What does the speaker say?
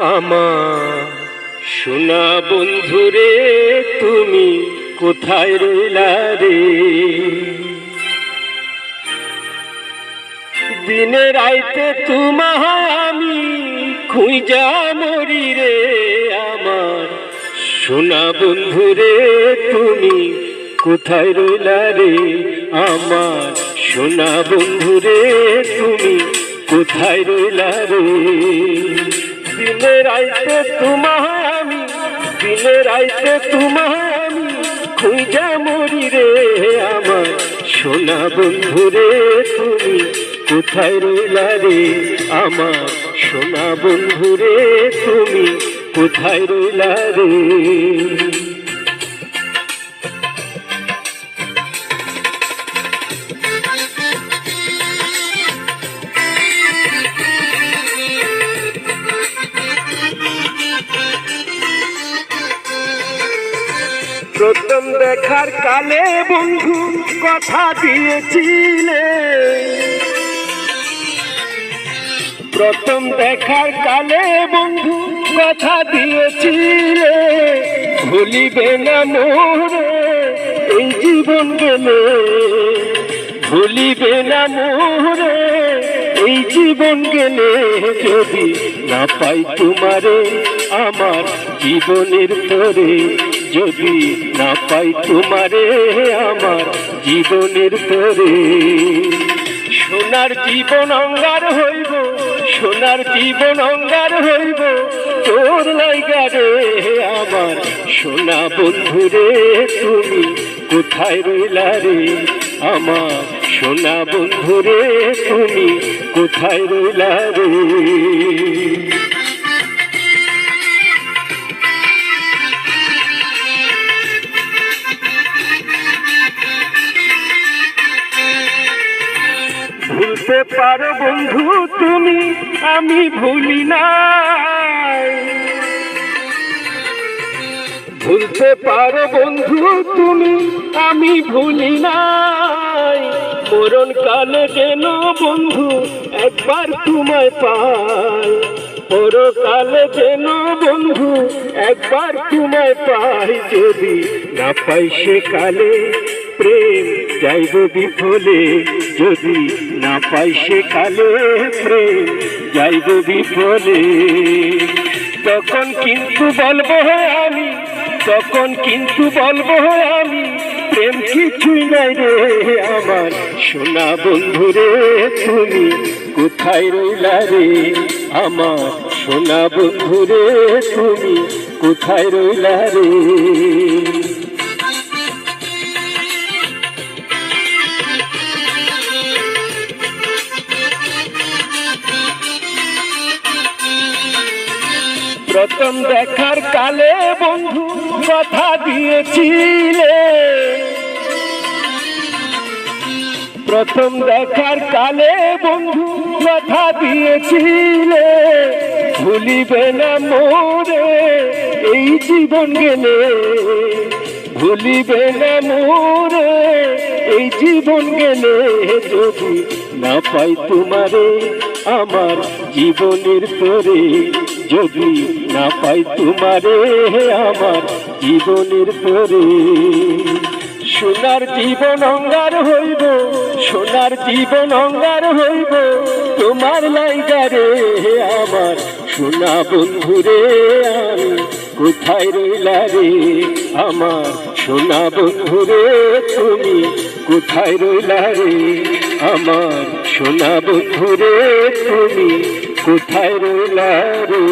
আমার সোনা বন্ধুরে তুমি কোথায় রইলা রে? দিনে রাইতে তোমায় আমি খুঁজা মরি রে। আমার সোনা বন্ধুরে তুমি কোথায় রইলা রে? আমার সোনা বন্ধুরে তুমি কোথায় রইলা রে? দিনে রাইতে তোমায় আমি খুঁজা মরি রে। আমার সোনা বন্ধুরে তুমি কোথায় রইলা রে? আমার সোনা বন্ধুরে তুমি কোথায় রইলা রে? প্রথম দেখার কালে বন্ধু কথা দিয়েছিলে, প্রথম দেখার কালে বন্ধু কথা দিয়েছিলে, ভুলিবে না মোরে এই জীবন গেলে, ভুলিবে না মোরে এই জীবন গেলে। যদি না পাই তোমারে আমার জীবনের তরে, যদি না পাই তোমারে আমার জীবনের তরে। সোনার জীবন অঙ্গার হইব, সোনার জীবন অঙ্গার হইব তোর লাইগা রে। আমার সোনা বন্ধুরে তুমি কোথায় রইলা রে? আমার সোনা বন্ধুরে তুমি কোথায় রইলা রে? ভুলতে পারো বন্ধু তুমি, আমি ভুলি নাই। ভুলতে পারো বন্ধু তুমি, আমি ভুলি নাই। মরণ কালে যেন বন্ধু একবার তোমায় পাই, পরকালে যেন বন্ধু একবার তোমায় পাই। যদি না পাই সে কালে প্রেম যাইব বিফলে, যদি না পাই সে কালে প্রেম যাইব বিফলে। তখন কিন্তু বলবো আমি, তখন কিন্তু বলবো আমি, প্রেম কিছুই নাই রে। আমার সোনা বন্ধুরে তুমি কোথায় রইলা রে? আমার সোনা বন্ধুরে তুমি কোথায় রইলা রে? প্রথম দেখার কালে বন্ধু কথা দিয়েছিলে, প্রথম দেখার কালে বন্ধু কথা দিয়েছিলে, ভুলিবে না মোরে এই জীবন গেলে, ভুলিবে না মোরে এই জীবন গেলে। যদি না পাই তোমারে আমার জীবনের তরে, যদি না পাই তোমারে আমার জীবনের তরে। সোনার জীবন অঙ্গার হইব, সোনার জীবন অঙ্গার হইব তোমার লাইগা রে। আমার সোনা বন্ধুরে আমি কোথায় রইলা রে? আমার সোনা বন্ধুরে তুমি কোথায় রইলা রে? আমার সোনা বন্ধুরে তুমি কোথায় রইলা রে?